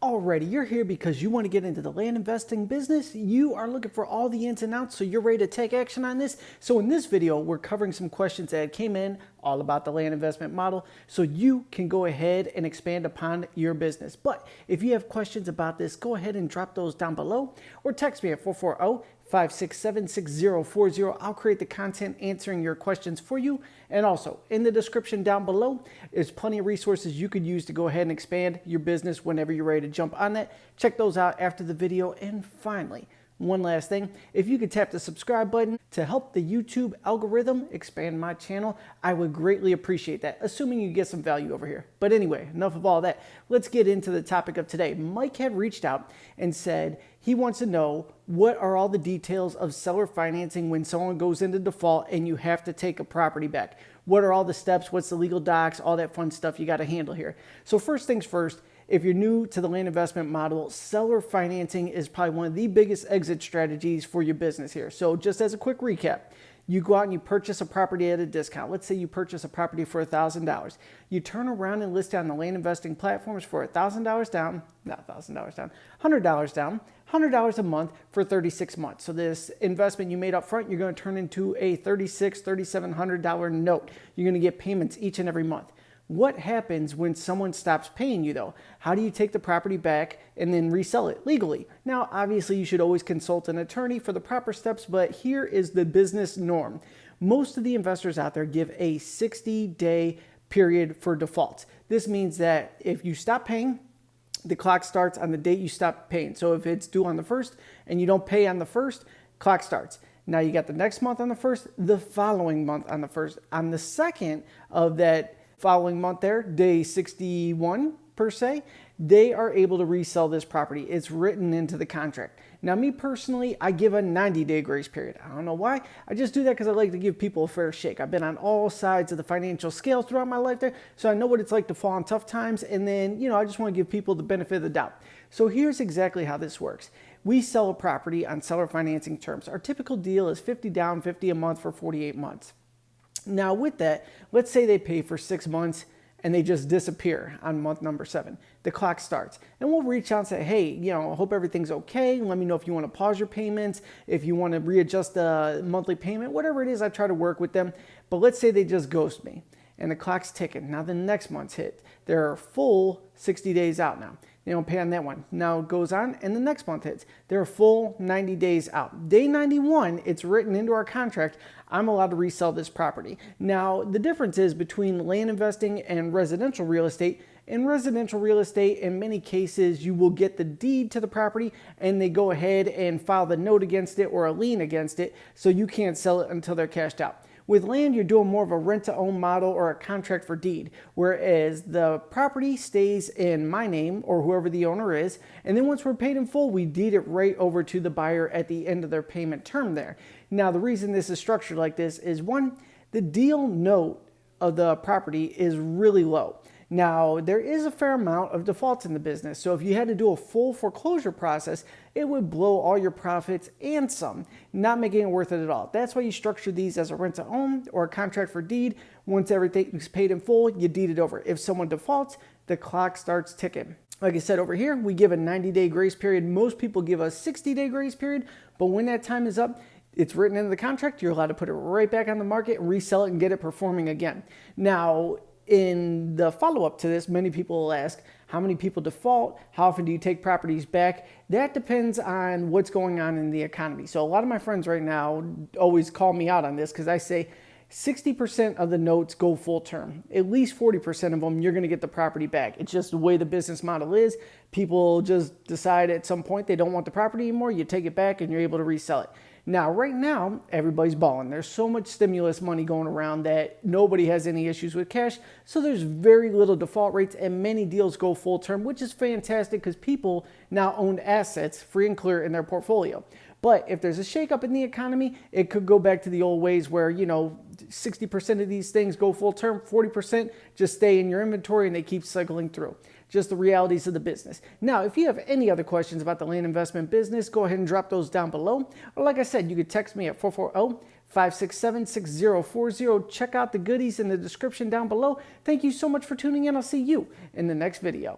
Alrighty, you're here because you want to get into the land investing business. You are looking for all the ins and outs, so you're ready to take action on this. So in this video, we're covering some questions that came in all about the land investment model, so you can go ahead and expand upon your business. But if you have questions about this, go ahead and drop those down below or text me at 440-567-6040. I'll create the content answering your questions for you. And also, in the description down below, there's plenty of resources you could use to go ahead and expand your business whenever you're ready to jump on that. Check those out after the video. And finally, one last thing, if you could tap the subscribe button to help the YouTube algorithm expand my channel, I would greatly appreciate that, assuming you get some value over here. But anyway, enough of all that. Let's get into the topic of today. Mike had reached out and said he wants to know what are all the details of seller financing when someone goes into default and you have to take a property back. What are all the steps? What's the legal docs? All that fun stuff you got to handle here. So first things first, if you're new to the land investment model, seller financing is probably one of the biggest exit strategies for your business here. So just as a quick recap, you go out and you purchase a property at a discount. Let's say you purchase a property for $1,000. You turn around and list it on the land investing platforms for $1,000 down, not $1,000 down, $100 down, $100 a month for 36 months. So this investment you made up front, you're going to turn into a $3,600, $3,700 note. You're going to get payments each and every month. What happens when someone stops paying you though? How do you take the property back and then resell it legally? Now, obviously you should always consult an attorney for the proper steps, but here is the business norm. Most of the investors out there give a 60-day period for defaults. This means that if you stop paying, the clock starts on the date you stop paying. So if it's due on the 1st and you don't pay on the 1st, clock starts. Now you got the next month on the 1st, the following month on the 1st. On the 2nd of that following month there, day 61 per se, they are able to resell this property. It's written into the contract. Now, me personally, I give a 90-day grace period. I don't know why. I just do that because I like to give people a fair shake. I've been on all sides of the financial scale throughout my life there, so I know what it's like to fall on tough times. And then, I just want to give people the benefit of the doubt. So here's exactly how this works. We sell a property on seller financing terms. Our typical deal is 50 down, 50 a month for 48 months. Now with that, let's say they pay for 6 months and they just disappear on month number 7. The clock starts and we'll reach out and say, hey, I hope everything's okay. Let me know if you want to pause your payments, if you want to readjust the monthly payment, whatever it is, I try to work with them. But let's say they just ghost me and the clock's ticking. Now the next month's hit. They're full 60 days out now. They don't pay on that one. Now it goes on and the next month hits. They're full 90 days out. Day 91, it's written into our contract, I'm allowed to resell this property. Now the difference is between land investing and residential real estate. In residential real estate, in many cases, you will get the deed to the property and they go ahead and file the note against it or a lien against it, so you can't sell it until they're cashed out. With land, you're doing more of a rent-to-own model or a contract for deed, whereas the property stays in my name or whoever the owner is, and then once we're paid in full, we deed it right over to the buyer at the end of their payment term there. Now, the reason this is structured like this is, one, the deal note of the property is really low. Now, there is a fair amount of defaults in the business, so if you had to do a full foreclosure process, it would blow all your profits and some, not making it worth it at all. That's why you structure these as a rent-to-own or a contract for deed. Once everything's paid in full, you deed it over. If someone defaults, the clock starts ticking. Like I said over here, we give a 90-day grace period. Most people give a 60-day grace period, but when that time is up, it's written into the contract, you're allowed to put it right back on the market and resell it and get it performing again. Now, in the follow-up to this, many people will ask, how many people default? How often do you take properties back? That depends on what's going on in the economy. So a lot of my friends right now always call me out on this because I say 60% of the notes go full term. At least 40% of them, you're going to get the property back. It's just the way the business model is. People just decide at some point they don't want the property anymore. You take it back and you're able to resell it. Now, right now, everybody's balling. There's so much stimulus money going around that nobody has any issues with cash. So there's very little default rates and many deals go full term, which is fantastic because people now own assets free and clear in their portfolio. But if there's a shakeup in the economy, it could go back to the old ways where, 60% of these things go full term, 40% just stay in your inventory and they keep cycling through. Just the realities of the business. Now, if you have any other questions about the land investment business, go ahead and drop those down below. Or like I said, you could text me at 440-567-6040. Check out the goodies in the description down below. Thank you so much for tuning in. I'll see you in the next video.